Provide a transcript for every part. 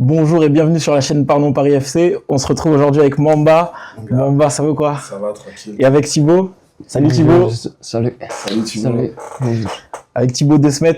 Bonjour et bienvenue sur la chaîne Parlons Paris FC. On se retrouve aujourd'hui avec Mamba. Mamba, ça va quoi? Ça va, tranquille. Et avec Thibaut. Salut Thibaut. Salut. Salut Thibaut. Salut. Bonjour. Avec Thibaut Desmet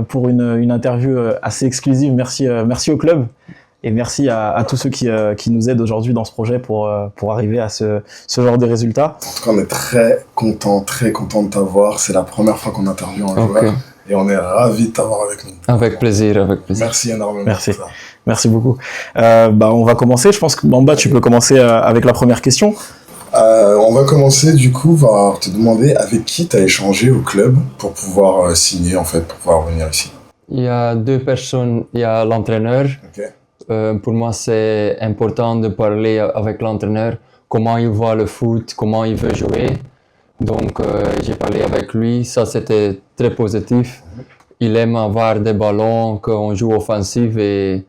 pour une interview assez exclusive. Merci au club et merci à tous ceux qui nous aident aujourd'hui dans ce projet pour arriver à ce genre de résultats. En tout cas, on est très content de t'avoir. C'est la première fois qu'on interviewe un joueur et on est ravis de t'avoir avec nous. Avec plaisir. Merci énormément. Merci. Pour ça. Merci beaucoup. On va commencer. Je pense que Mamba, tu peux commencer avec la première question. On va commencer du coup par te demander avec qui tu as échangé au club pour pouvoir signer en fait, pour pouvoir venir ici. Il y a deux personnes. Il y a l'entraîneur. Ok. Pour moi, c'est important de parler avec l'entraîneur, comment il voit le foot, comment il veut jouer. Donc, j'ai parlé avec lui. Ça, c'était très positif. Il aime avoir des ballons, qu'on joue offensif. Et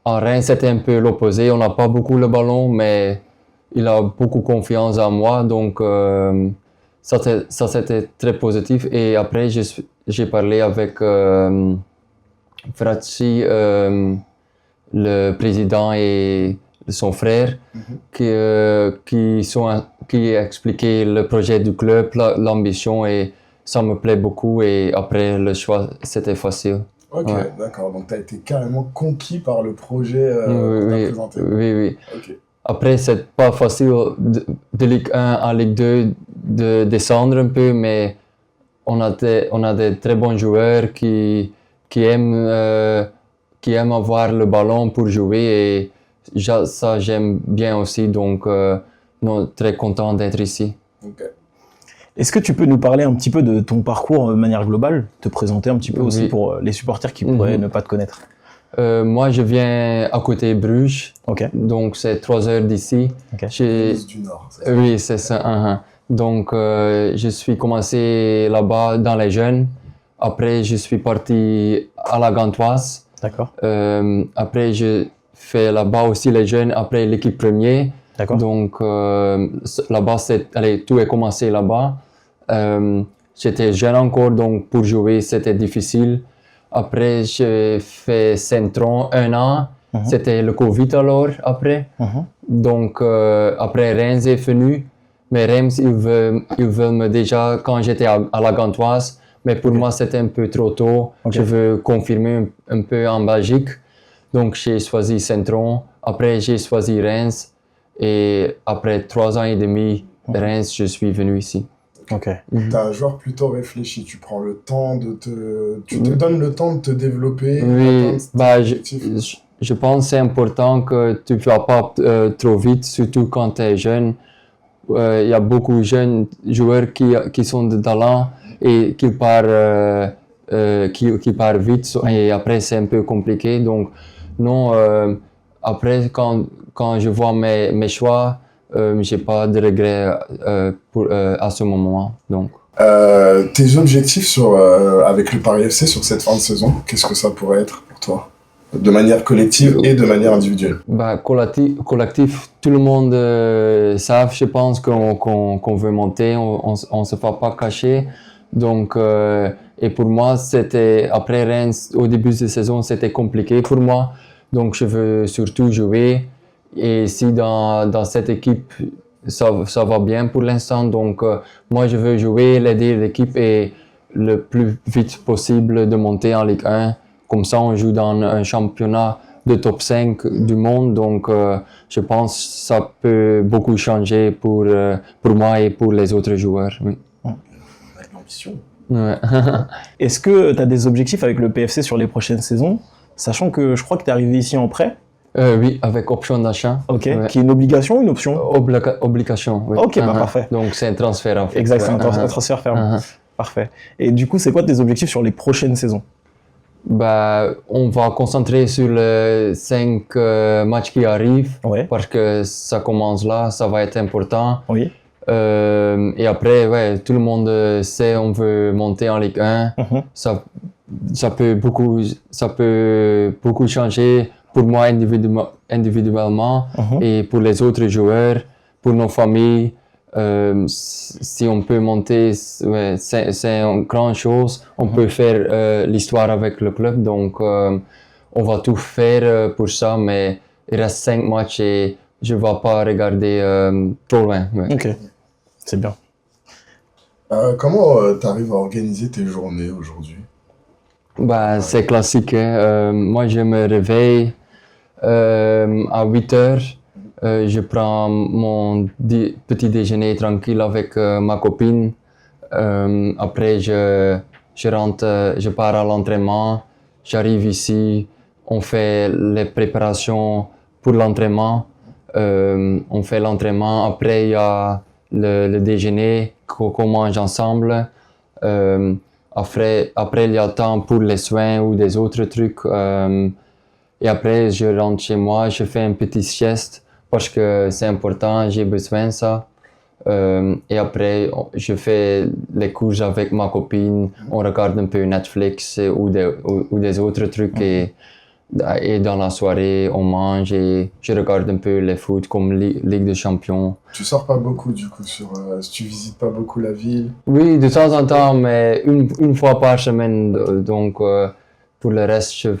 en Rennes, c'était un peu l'opposé. On n'a pas beaucoup le ballon, mais il a beaucoup confiance en moi. Donc, ça, c'était très positif. Et après, j'ai parlé avec Fratzi, le président et son frère, qui a expliqué le projet du club, l'ambition, et ça me plaît beaucoup. Et après, le choix, c'était facile. Ok, Ouais. d'accord. Donc tu as été carrément conquis par le projet qu'on t'a présenté. Oui. Ok. Après, c'est pas facile de Ligue 1 à Ligue 2 de descendre un peu, mais on a des très bons joueurs qui aiment avoir le ballon pour jouer, et ça j'aime bien aussi, donc très content d'être ici. Ok. Est-ce que tu peux nous parler un petit peu de ton parcours de manière globale, te présenter un petit peu aussi Oui. pour les supporters qui pourraient ne pas te connaître? Moi, je viens à côté de Bruges, Ok. donc c'est 3 heures d'ici. Ok. Nice du Nord. c'est ça. Oui, c'est ça. Donc, je suis commencé là-bas dans les jeunes. Après, je suis parti à la Gantoise. D'accord. Après, je fais là-bas aussi les jeunes, après l'équipe première. D'accord. Donc, là-bas, tout a commencé là-bas. J'étais jeune encore, donc pour jouer, c'était difficile. Après, j'ai fait Saint-Tron 1 an. C'était le Covid alors, après. Donc, après, Reims est venu. Mais Reims, ils veulent me déjà quand j'étais à la Gantoise. Mais pour moi, c'était un peu trop tôt. Ok. Je veux confirmer un peu en Belgique. Donc, j'ai choisi Saint-Tron. Après, j'ai choisi Reims. Et après 3 ans et demi, Reims, je suis venu ici. Ok. T'es un joueur plutôt réfléchi, tu prends le temps tu te donnes le temps de te développer. Oui, d'atteindre tes je objectifs. pense que c'est important que tu ne vas pas trop vite, surtout quand tu es jeune. Il y a beaucoup de jeunes joueurs qui sont de talent et qui partent vite, et après c'est un peu compliqué. Donc, non, après quand je vois mes choix, j'ai pas de regrets à ce moment. Donc. Tes objectifs avec le Paris FC sur cette fin de saison, qu'est-ce que ça pourrait être pour toi? De manière collective et de manière individuelle. Collectif, tout le monde savent, je pense, qu'on veut monter, on se fait pas cacher. Donc, et pour moi, c'était, après Rennes, au début de la saison, c'était compliqué pour moi. Donc, je veux surtout jouer. Et si dans cette équipe, ça va bien pour l'instant, donc moi, je veux jouer, l'aider l'équipe et le plus vite possible de monter en Ligue 1. Comme ça, on joue dans un championnat de top 5 du monde. Donc, je pense que ça peut beaucoup changer pour moi et pour les autres joueurs. Oui. Avec l'ambition. Ouais. Est-ce que tu as des objectifs avec le PFC sur les prochaines saisons, sachant que je crois que tu es arrivé ici en prêt? Oui, avec option d'achat. Ok. Ouais. Qui est une obligation ou une option? Obligation. Oui. Ok, parfait. Donc, c'est un transfert en fait. Exact, c'est un Ouais. transfert ferme. Parfait. Et du coup, c'est quoi tes objectifs sur les prochaines saisons? On va concentrer sur les 5 matchs qui arrivent, Ouais. parce que ça commence là, ça va être important. Oui. Et après, tout le monde sait on veut monter en Ligue 1. Ça peut beaucoup changer pour moi individuellement et pour les autres joueurs, pour nos familles. Si on peut monter, c'est une grande chose. On peut faire l'histoire avec le club. Donc, on va tout faire pour ça, mais il reste 5 matchs et je ne vais pas regarder trop loin. Ouais. Ok, c'est bien. Comment tu arrives à organiser tes journées aujourd'hui? Bah, c'est classique. Hein. Moi, je me réveille à 8 heures. Je prends mon petit déjeuner tranquille avec ma copine. Après, je rentre, je pars à l'entraînement. J'arrive ici, on fait les préparations pour l'entraînement. On fait l'entraînement. Après, il y a le déjeuner qu'on mange ensemble. Après, il y a le temps pour les soins ou des autres trucs. Et après, je rentre chez moi, je fais une petite sieste parce que c'est important, j'ai besoin de ça. Et après, je fais les courses avec ma copine, on regarde un peu Netflix ou des autres trucs. Et dans la soirée, on mange et je regarde un peu les foot comme Ligue des Champions. Tu sors pas beaucoup du coup tu visites pas beaucoup la ville? Oui, de temps en temps, mais une fois par semaine. Donc, pour le reste, je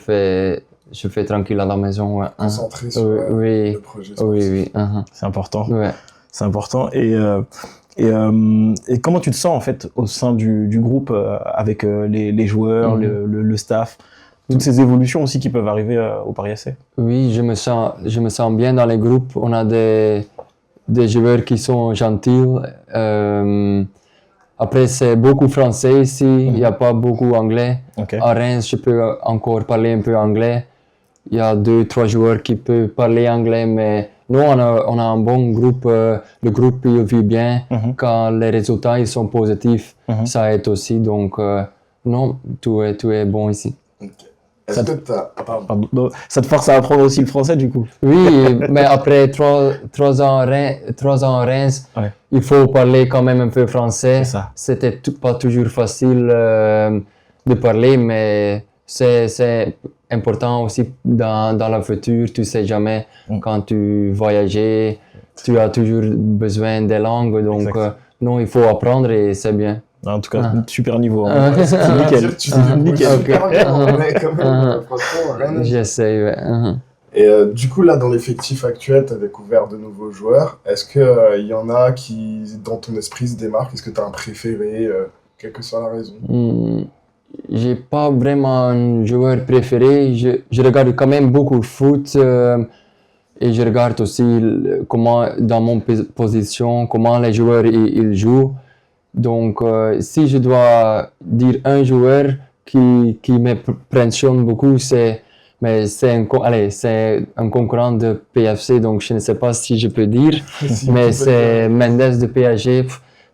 fais tranquille à la maison. Ouais. Concentré sur oui, le projet oui, sportif. oui. C'est important. Ouais. C'est important. Et comment tu te sens en fait au sein du groupe avec les joueurs, le staff, toutes ces évolutions aussi qui peuvent arriver au Paris FC? Oui, je me sens bien dans les groupes. On a des joueurs qui sont gentils. Après, c'est beaucoup français ici. Il n'y a pas beaucoup anglais. Okay. À Reims, je peux encore parler un peu anglais. Il y a 2-3 joueurs qui peuvent parler anglais, mais nous, on a un bon groupe. Le groupe, il vit bien. Quand les résultats ils sont positifs, ça aide aussi. Donc, non, tout est bon ici. Okay. Est-ce que Pardon. Ça te force à apprendre aussi le français, du coup? Oui, mais après 3 ans à Reims, ouais. Il faut parler quand même un peu français. C'était pas toujours facile de parler, mais c'est important aussi dans le futur. Tu sais jamais quand tu voyages, tu as toujours besoin des langues. Donc, non, il faut apprendre et c'est bien. En tout cas, super niveau. C'est nickel. Tu dis nickel. Super bien, mais quand même, franchement, rien à dire. J'essaie, ouais. Et du coup, là, dans l'effectif actuel, tu as découvert de nouveaux joueurs. Est-ce qu'il y en a qui, dans ton esprit, se démarquent? Est-ce que tu as un préféré, quelle que soit la raison? J'ai pas vraiment un joueur préféré. Je regarde quand même beaucoup de foot et je regarde aussi comment, dans mon position, comment les joueurs ils jouent. Donc, si je dois dire un joueur qui m'impressionne beaucoup, c'est un concurrent de PFC, donc je ne sais pas si je peux dire, mais c'est Mendes de PSG.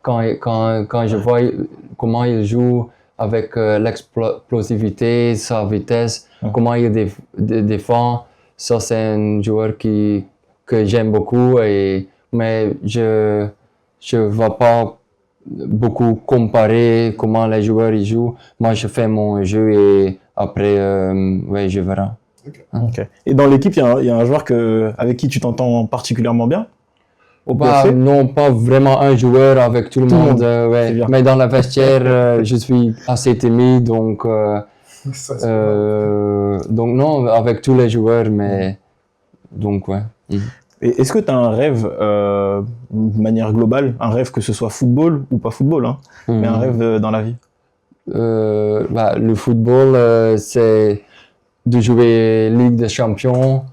Quand je vois comment il joue avec l'explosivité, sa vitesse, comment il défend, ça c'est un joueur que j'aime beaucoup, mais je ne vais pas beaucoup comparer comment les joueurs ils jouent. Moi, je fais mon jeu et après, je verrai. Okay. Et dans l'équipe, il y a un joueur avec qui tu t'entends particulièrement bien? Non, pas vraiment un joueur avec tout le monde. Mais dans la vestiaire, je suis assez timide, donc non, avec tous les joueurs, mais donc ouais. Et est-ce que tu as un rêve, de manière globale, un rêve que ce soit football ou pas football, hein, mais un rêve dans la vie? Le football, c'est de jouer Ligue des Champions,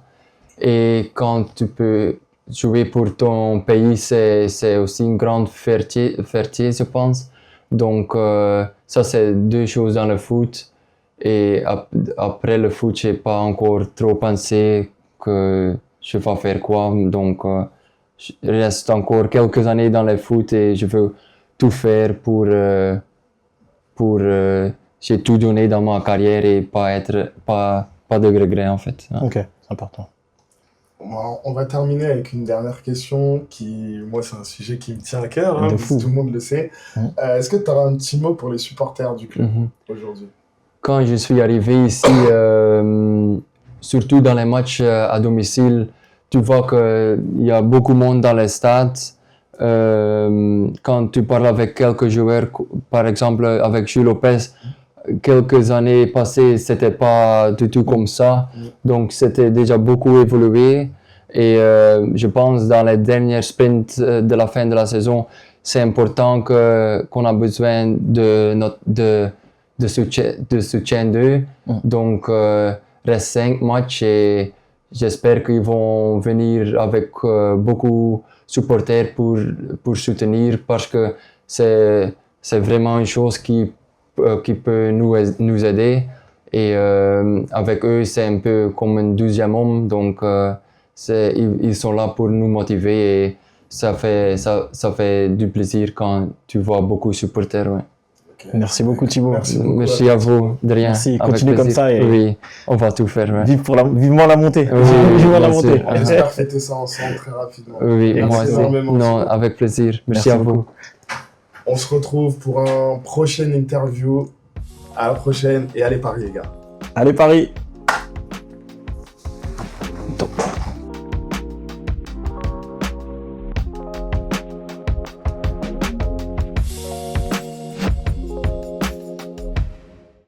et quand tu peux jouer pour ton pays, c'est aussi une grande fierté, je pense. Donc, ça, c'est 2 choses dans le foot. Et après le foot, je n'ai pas encore trop pensé que je vais faire quoi. Donc, je reste encore quelques années dans le foot et je veux tout faire pour j'ai tout donné dans ma carrière et pas de regrets en fait. Ok, c'est important. On va terminer avec une dernière question moi, c'est un sujet qui me tient à cœur, tout le monde le sait. Est-ce que tu auras un petit mot pour les supporters du club aujourd'hui? Quand je suis arrivé ici, surtout dans les matchs à domicile, tu vois qu'il y a beaucoup de monde dans les stades. Quand tu parles avec quelques joueurs, par exemple avec Jules Lopez, quelques années passées, c'était pas du tout comme ça. Donc, c'était déjà beaucoup évolué. Et je pense dans les dernières sprints de la fin de la saison, c'est important qu'on a besoin de soutien d'eux. Donc, reste 5 matchs et j'espère qu'ils vont venir avec beaucoup de supporters pour soutenir parce que c'est vraiment une chose qui peut nous aider. Et avec eux, c'est un peu comme un deuxième homme. Donc, ils sont là pour nous motiver et ça fait du plaisir quand tu vois beaucoup de supporters. Ouais. Okay. Merci beaucoup Thibaut. Merci à vous, de rien. Merci, continuez comme ça. Et oui, on va tout faire. Ouais. Vivement la montée. Vivement la montée. On espère fêter ça ensemble très rapidement. Oui, moi aussi. Non, avec plaisir. Merci à vous. On se retrouve pour un prochain interview. À la prochaine et allez Paris les gars. Allez Paris.